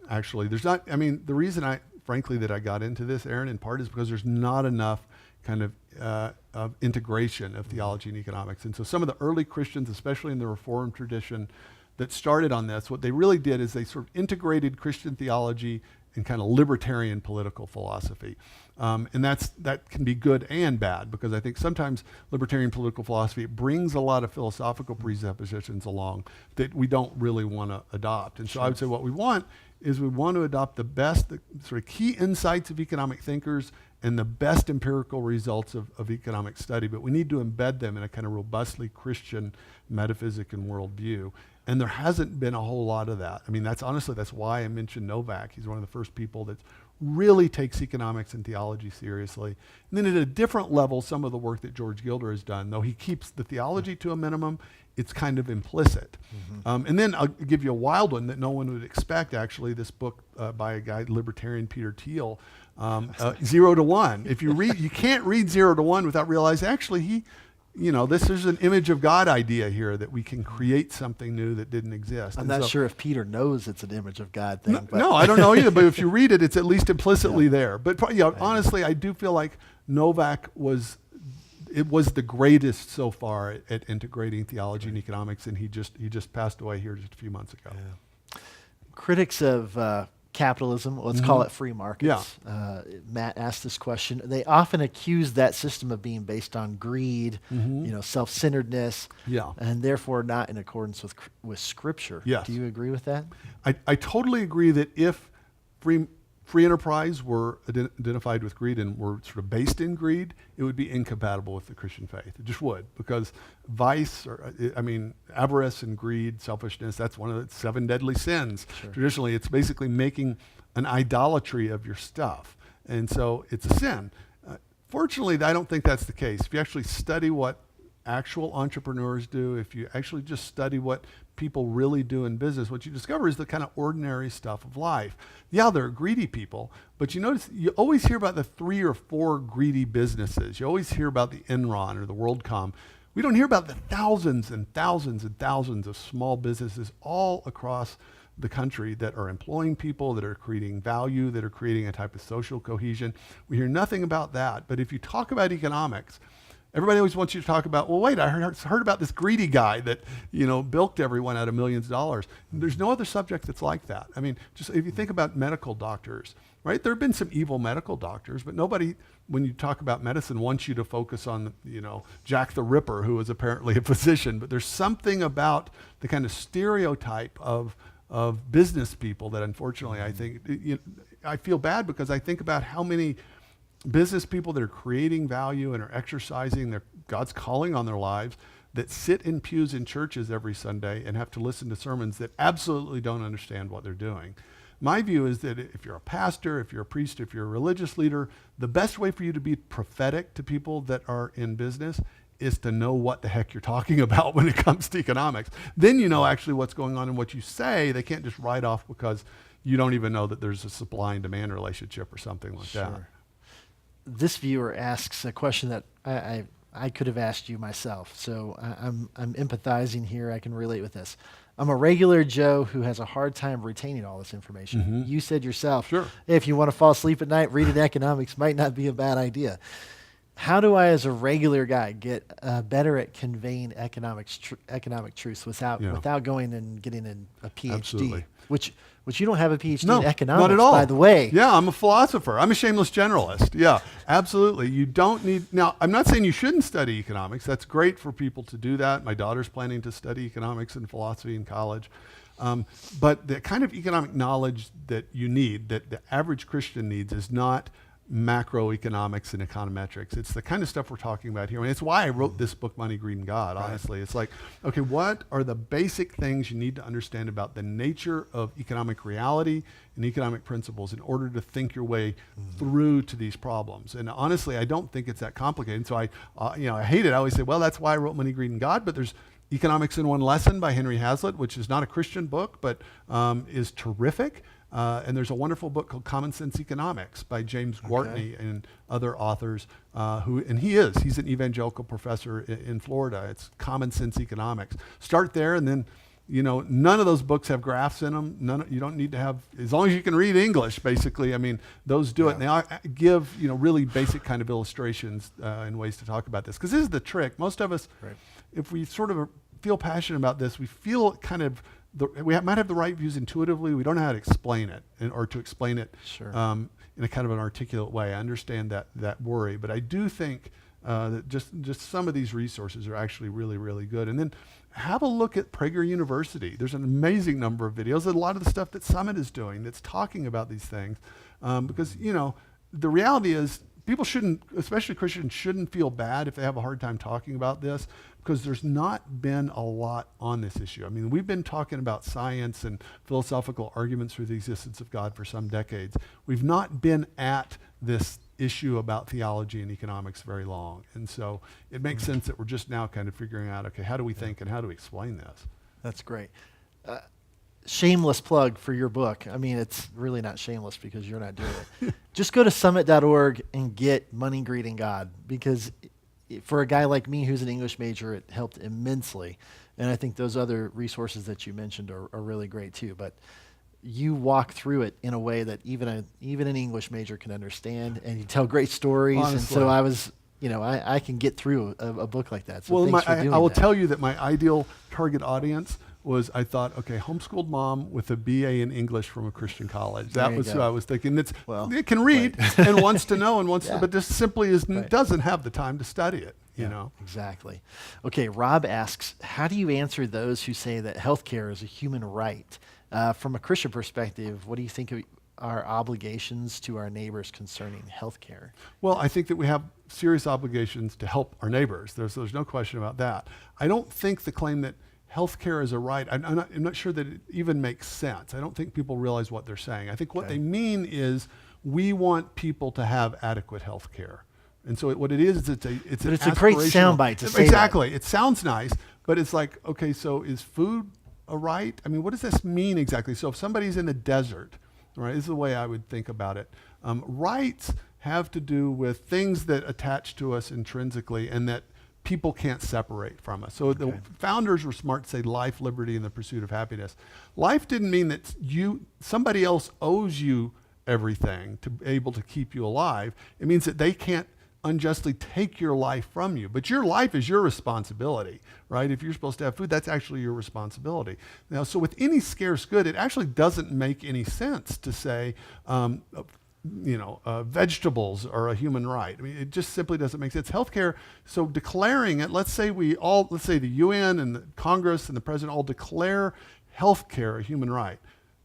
Actually, the reason frankly, that I got into this, Aaron, in part is because there's not enough kind of integration of theology and economics. And so some of the early Christians, especially in the Reformed tradition, that started on this, what they really did is they sort of integrated Christian theology and kind of libertarian political philosophy. And that can be good and bad, because I think sometimes libertarian political philosophy brings a lot of philosophical presuppositions along that we don't really want to adopt. And so I would say what we want is we want to adopt the best, the sort of key insights of economic thinkers and the best empirical results of economic study, but we need to embed them in a kind of robustly Christian metaphysic and worldview. And there hasn't been a whole lot of that. I mean, that's why I mentioned Novak. He's one of the first people that really takes economics and theology seriously. And then at a different level, some of the work that George Gilder has done, though he keeps the theology to a minimum, it's kind of implicit. And then I'll give you a wild one that no one would expect, actually, this book by a guy, libertarian Peter Thiel, 0 to 1. If you read, you can't read 0 to 1 without realizing, actually, this is an image of God idea here, that we can create something new that didn't exist. I'm not sure if Peter knows it's an image of God thing. No, I don't know either, but if you read it, it's at least implicitly there. But honestly, I do feel like Novak was the greatest so far at integrating theology and economics, and he just passed away here just a few months ago. Yeah. Critics of capitalism, let's call it free markets. Matt asked this question. They often accuse that system of being based on greed, self-centeredness, and therefore not in accordance with Scripture. Yes. Do you agree with that? I totally agree that if free enterprise were identified with greed and were sort of based in greed, it would be incompatible with the Christian faith. It just would, because vice, avarice and greed, selfishness, that's one of the 7 deadly sins. Sure. Traditionally, it's basically making an idolatry of your stuff. And so it's a sin. Fortunately, I don't think that's the case. If you actually study what actual entrepreneurs do, if you actually just study what people really do in business, what you discover is the kind of ordinary stuff of life. Yeah, there are greedy people, but you notice you always hear about the 3 or 4 greedy businesses. You always hear about the Enron or the WorldCom. We don't hear about the thousands and thousands and thousands of small businesses all across the country that are employing people, that are creating value, that are creating a type of social cohesion. We hear nothing about that. But if you talk about economics, everybody always wants you to talk about, well, wait, I heard about this greedy guy that, bilked everyone out of millions of dollars. There's no other subject that's like that. I mean, just if you think about medical doctors, right? There have been some evil medical doctors, but nobody, when you talk about medicine, wants you to focus on, Jack the Ripper, who was apparently a physician. But there's something about the kind of stereotype of business people that, unfortunately, I think, I feel bad, because I think about how many business people that are creating value and are exercising God's calling on their lives, that sit in pews in churches every Sunday and have to listen to sermons that absolutely don't understand what they're doing. My view is that if you're a pastor, if you're a priest, if you're a religious leader, the best way for you to be prophetic to people that are in business is to know what the heck you're talking about when it comes to economics. Then you know actually what's going on, and what you say, they can't just write off because you don't even know that there's a supply and demand relationship or something like that. This viewer asks a question that I could have asked you myself, so I'm empathizing here. I can relate with this. I'm a regular Joe who has a hard time retaining all this information. You said yourself, Sure, if you want to fall asleep at night, reading economics might not be a bad idea. How do I, as a regular guy, get better at conveying economic truths without going and getting a PhD? Absolutely. Which you don't have a PhD in economics, not at all. by the way. Yeah, I'm a philosopher. I'm a shameless generalist. Yeah, absolutely. You don't need, now, I'm not saying you shouldn't study economics. That's great for people to do that. My daughter's planning to study economics and philosophy in college. But the kind of economic knowledge that you need, that the average Christian needs, is not macroeconomics and econometrics. It's the kind of stuff we're talking about here. And it's why I wrote this book, Money, Greed, and God, honestly. It's like, okay, what are the basic things you need to understand about the nature of economic reality and economic principles in order to think your way through to these problems? And honestly, I don't think it's that complicated. So I hate it. I always say, well, that's why I wrote Money, Greed, and God, but there's Economics in One Lesson by Henry Hazlitt, which is not a Christian book, but is terrific. And there's a wonderful book called Common Sense Economics by James Gwartney and other authors he's an evangelical professor in Florida. It's Common Sense Economics. Start there, and then You know, none of those books have graphs in them. You don't need to have, as long as you can read English, basically. I mean, those do it. And they give, really basic kind of illustrations and ways to talk about this. Because this is the trick. Most of us, if we sort of feel passionate about this, we feel kind of, might have the right views intuitively. We don't know how to explain it or to explain it in a kind of an articulate way. I understand that worry. But I do think that just some of these resources are actually really, really good. And then have a look at Prager University. There's an amazing number of videos, and a lot of the stuff that Summit is doing that's talking about these things. Because, the reality is people shouldn't, especially Christians, shouldn't feel bad if they have a hard time talking about this, because there's not been a lot on this issue. I mean, we've been talking about science and philosophical arguments for the existence of God for some decades. We've not been at this issue about theology and economics very long. And so it makes sense that we're just now kind of figuring out, okay, how do we think and how do we explain this? That's great. Shameless plug for your book. I mean, it's really not shameless because you're not doing it. Just go to summit.org and get Money, Greed, and God, because for a guy like me who's an English major, it helped immensely. And I think those other resources that you mentioned are really great too. But you walk through it in a way that even an English major can understand, and you tell great stories. Honestly. And so I was, I can get through a book like that. So Well, thanks for doing I will that. tell you that my ideal target audience was, I thought, okay, homeschooled mom with a BA in English from a Christian college. That There you was who go. I was thinking. Well, It can read and wants to know and wants Yeah. to, but just simply Right. doesn't have the time to study it. You know. Exactly. Okay, Rob asks, how do you answer those who say that healthcare is a human right? From a Christian perspective, what do you think of our obligations to our neighbors concerning healthcare? Well, I think that we have serious obligations to help our neighbors. There's no question about that. I don't think the claim that healthcare is a right, I'm not sure that it even makes sense. I don't think people realize what they're saying. I think what they mean is we want people to have adequate health care. And so what it is it's an a great aspirational- soundbite to say Exactly. It sounds nice, but it's like, okay, so is food a right? I mean, what does this mean exactly? So if somebody's in the desert, right, this is the way I would think about it. Rights have to do with things that attach to us intrinsically and that people can't separate from us. So the founders were smart to say life, liberty, and the pursuit of happiness. Life didn't mean that somebody else owes you everything to be able to keep you alive. It means that they can't unjustly take your life from you. But your life is your responsibility, right? If you're supposed to have food, that's actually your responsibility. Now, so with any scarce good, it actually doesn't make any sense to say, vegetables are a human right. I mean, it just simply doesn't make sense. Healthcare, so declaring it, let's say the UN and the Congress and the president all declare healthcare a human right.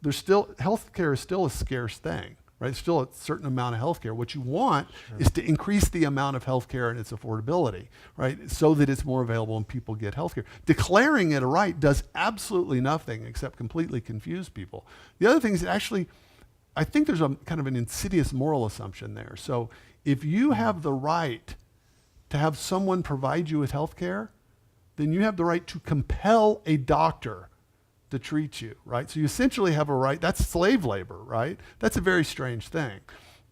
Healthcare is still a scarce thing, right? It's still a certain amount of healthcare. What you want is to increase the amount of healthcare and its affordability, right? So that it's more available and people get healthcare. Declaring it a right does absolutely nothing except completely confuse people. The other thing is I think there's a kind of an insidious moral assumption there. So if you have the right to have someone provide you with health care, then you have the right to compel a doctor to treat you, right? So you essentially have a right. That's slave labor, right? That's a very strange thing.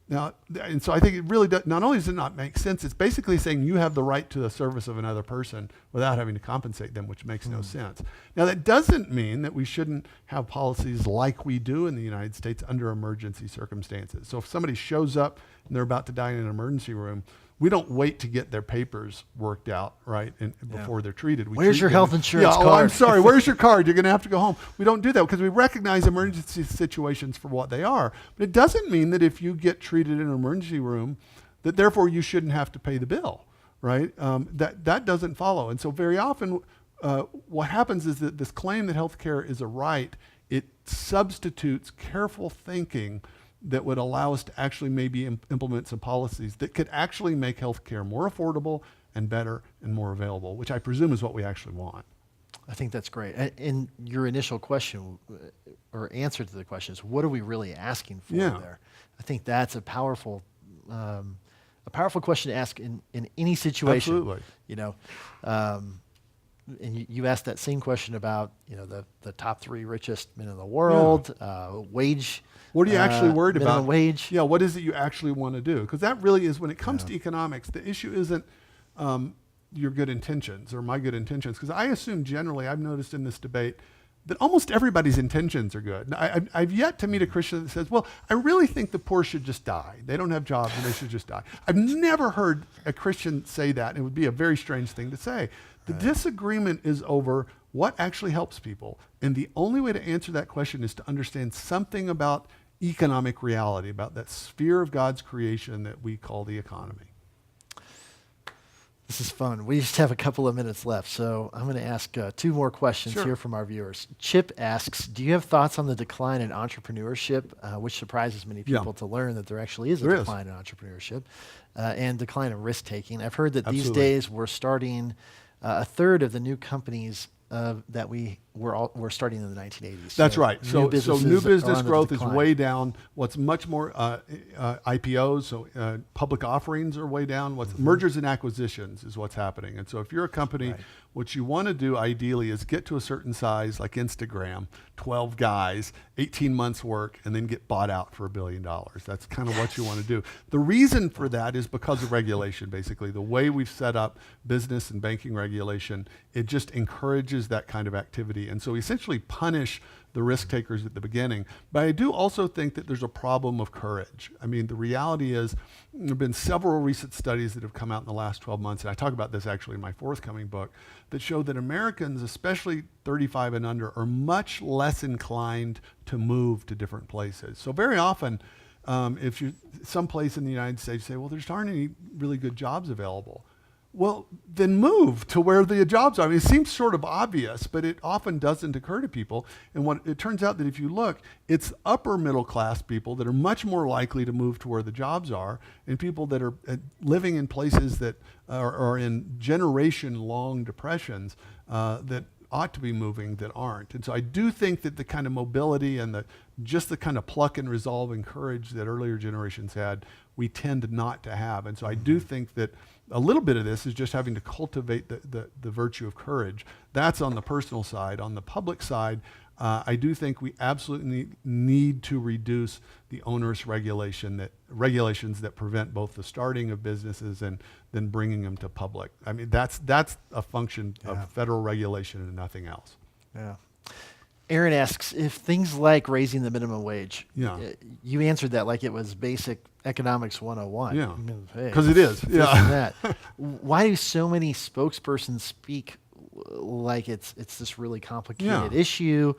Now, and so I think it really does, not only does it not make sense, it's basically saying you have the right to the service of another person without having to compensate them, which makes no sense. Now, that doesn't mean that we shouldn't have policies like we do in the United States under emergency circumstances. So if somebody shows up and they're about to die in an emergency room, we don't wait to get their papers worked out, right, before they're treated. Where's your health insurance card? card? I'm sorry, where's your card? You're going to have to go home. We don't do that because we recognize emergency situations for what they are. But it doesn't mean that if you get treated in an emergency room, that therefore you shouldn't have to pay the bill, right? That doesn't follow. And so very often what happens is that this claim that healthcare is a right, it substitutes careful thinking that would allow us to actually maybe implement some policies that could actually make healthcare more affordable and better and more available, which I presume is what we actually want. I think that's great. And your initial question or answer to the question is, what are we really asking for there? I think that's a powerful question to ask in any situation. Absolutely. And you asked that same question about the top 3 richest men in the world, wage. What are you actually worried minimum about? Wage. Yeah, what is it you actually want to do? Because that really is, when it comes to economics, the issue isn't your good intentions or my good intentions. Because I assume generally, I've noticed in this debate, that almost everybody's intentions are good. I've yet to meet a Christian that says, well, I really think the poor should just die. They don't have jobs and they should just die. I've never heard a Christian say that. It would be a very strange thing to say. The disagreement is over what actually helps people. And the only way to answer that question is to understand something about economic reality, about that sphere of God's creation that we call the economy. This is fun. We just have a couple of minutes left, so I'm going to ask 2 more questions Sure. here from our viewers. Chip asks, do you have thoughts on the decline in entrepreneurship, which surprises many Yeah. people to learn that there actually is a There is. decline in entrepreneurship, and decline in risk-taking? I've heard that these Absolutely. days we're starting a third of the new companies that we're starting in the 1980s. That's So right. So new businesses are business on the growth is decline. way down. What's much more IPOs, so public offerings are way down. What's mergers and acquisitions is what's happening. And so if you're a company, Right. what you want to do ideally is get to a certain size, like Instagram, 12 guys, 18 months work, and then get bought out for $1 billion. That's kind of what you want to do. The reason for that is because of regulation, basically. The way we've set up business and banking regulation, it just encourages that kind of activity. And so we essentially punish the risk takers at the beginning. But I do also think that there's a problem of courage. I mean, the reality is there have been several recent studies that have come out in the last 12 months, and I talk about this actually in my forthcoming book, that show that Americans, especially 35 and under, are much less inclined to move to different places. So very often, if you're someplace in the United States, you say, well, there aren't any really good jobs available. Well, then move to where the jobs are. I mean, it seems sort of obvious, but it often doesn't occur to people. And what it turns out that if you look, it's upper middle class people that are much more likely to move to where the jobs are, and people that are living in places that are in generation-long depressions that ought to be moving that aren't. And so I do think that the kind of mobility and just the kind of pluck and resolve and courage that earlier generations had, we tend not to have. And so I do think that a little bit of this is just having to cultivate the virtue of courage. That's on the personal side. On the public side, I do think we absolutely need to reduce the onerous regulations that prevent both the starting of businesses and then bringing them to public. I mean, that's a function of federal regulation and nothing else. Yeah. Aaron asks if things like raising the minimum wage. Yeah. You answered that like it was basic economics 101. Yeah. I mean, hey, 'Cause it is. this Yeah. and that. Why do so many spokespersons speak like it's this really complicated Yeah. issue?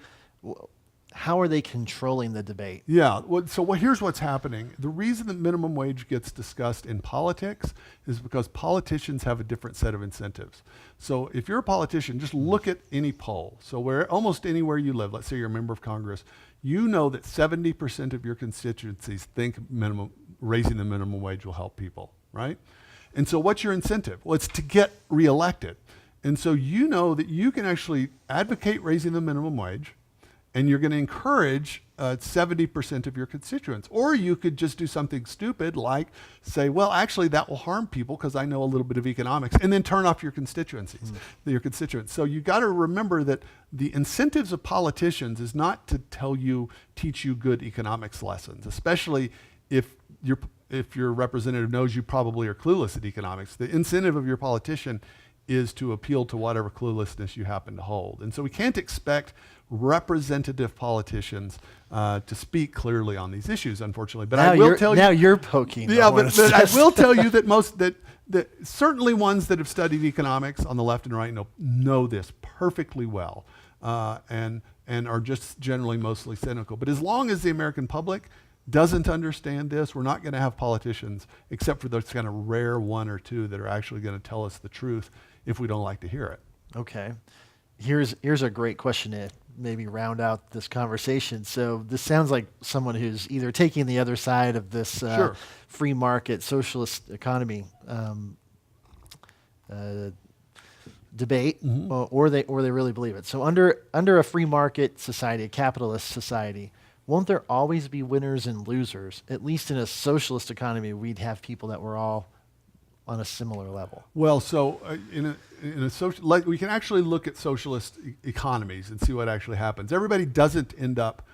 How are they controlling the debate? Yeah. Here's what's happening. The reason that minimum wage gets discussed in politics is because politicians have a different set of incentives. So if you're a politician, just look at any poll. So almost anywhere you live, let's say you're a member of Congress, you know that 70% of your constituencies think raising the minimum wage will help people, right? And so what's your incentive? Well, it's to get reelected. And so you know that you can actually advocate raising the minimum wage, and you're going to encourage 70% of your constituents. Or you could just do something stupid like say, well, actually that will harm people because I know a little bit of economics, and then turn off your constituents. So you got to remember that the incentives of politicians is not to teach you good economics lessons, especially if your representative knows you probably are clueless at economics. The incentive of your politician is to appeal to whatever cluelessness you happen to hold. And so we can't expect representative politicians to speak clearly on these issues, unfortunately. But I will tell you, now you're poking. yeah, on but I will tell you that that certainly ones that have studied economics on the left and right know this perfectly well, and are just generally mostly cynical. But as long as the American public doesn't understand this, we're not going to have politicians, except for those kind of rare one or two that are actually going to tell us the truth if we don't like to hear it. Okay. Here's a great question to maybe round out this conversation. So this sounds like someone who's either taking the other side of this Sure. free market socialist economy debate, or they really believe it. So under a free market society, a capitalist society, won't there always be winners and losers? At least in a socialist economy, we'd have people that were all on a similar level. Well, so in a social, we can actually look at socialist economies and see what actually happens. Everybody doesn't end up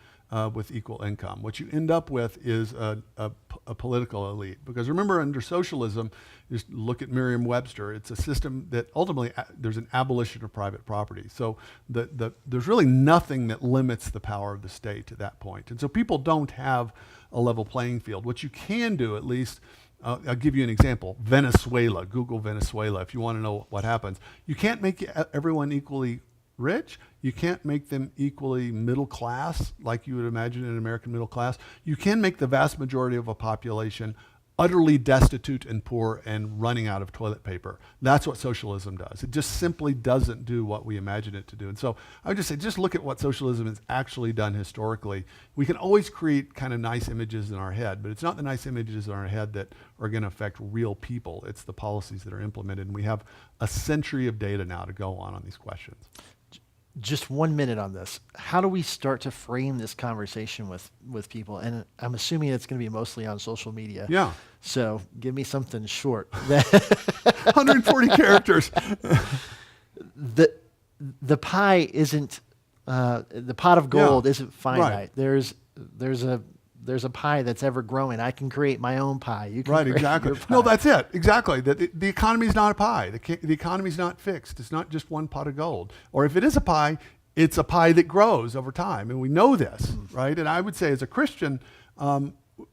with equal income. What you end up with is a political elite. Because remember, under socialism, just look at Merriam-Webster, it's a system that ultimately there's an abolition of private property. So there's really nothing that limits the power of the state at that point. And so people don't have a level playing field. What you can do, at least, I'll give you an example. Venezuela, Google Venezuela if you want to know what happens. You can't make everyone equally rich. You can't make them equally middle class like you would imagine an American middle class. You can make the vast majority of a population utterly destitute and poor and running out of toilet paper. That's what socialism does. It just simply doesn't do what we imagine it to do. And so I would just say, just look at what socialism has actually done historically. We can always create kind of nice images in our head, but it's not the nice images in our head that are going to affect real people. It's the policies that are implemented. And we have a century of data now to go on these questions. Just 1 minute on this. How do we start to frame this conversation with people? And I'm assuming it's going to be mostly on social media. Yeah. So give me something short. 140 characters. The pie isn't, the pot of gold isn't finite. Right. There's a pie that's ever growing. I can create my own pie. You can Right, create exactly. your pie. No, that's it. Exactly. The economy is not a pie. The economy is not fixed. It's not just one pot of gold. Or if it is a pie, it's a pie that grows over time. And we know this, right? And I would say as a Christian,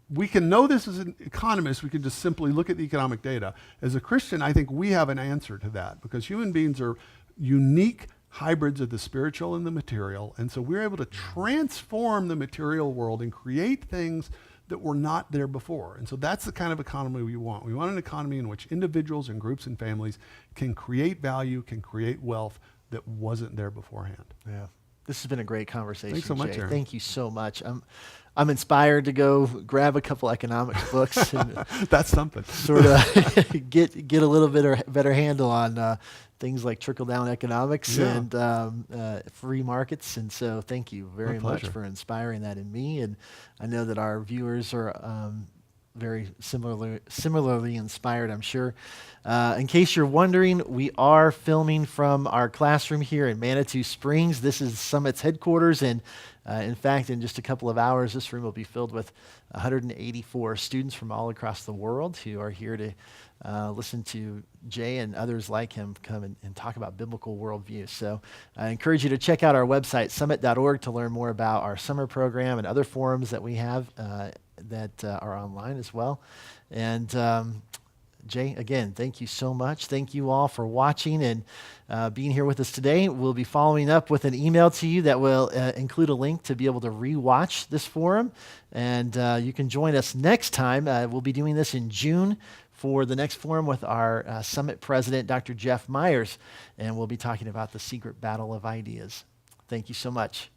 we can know this as an economist. We can just simply look at the economic data. As a Christian, I think we have an answer to that because human beings are unique hybrids of the spiritual and the material. And so we're able to transform the material world and create things that were not there before. And so that's the kind of economy we want. We want an economy in which individuals and groups and families can create value, can create wealth that wasn't there beforehand. Yeah. This has been a great conversation. Thanks so much, Jay. Aaron. Thank you so much. I'm inspired to go grab a couple economics books and That's something. sort of get a little bit better handle on things like trickle-down economics and free markets. And so thank you very much pleasure. for inspiring that in me. And I know that our viewers are very similarly inspired, I'm sure. In case you're wondering, we are filming from our classroom here in Manitou Springs. This is Summit's headquarters, and in fact, in just a couple of hours, this room will be filled with 184 students from all across the world who are here to listen to Jay and others like him come and talk about biblical worldview. So I encourage you to check out our website, summit.org, to learn more about our summer program and other forums that we have that are online as well. And Jay, again, thank you so much. Thank you all for watching and being here with us today. We'll be following up with an email to you that will include a link to be able to rewatch this forum. And you can join us next time. We'll be doing this in June for the next forum with our Summit president, Dr. Jeff Myers. And we'll be talking about the secret battle of ideas. Thank you so much.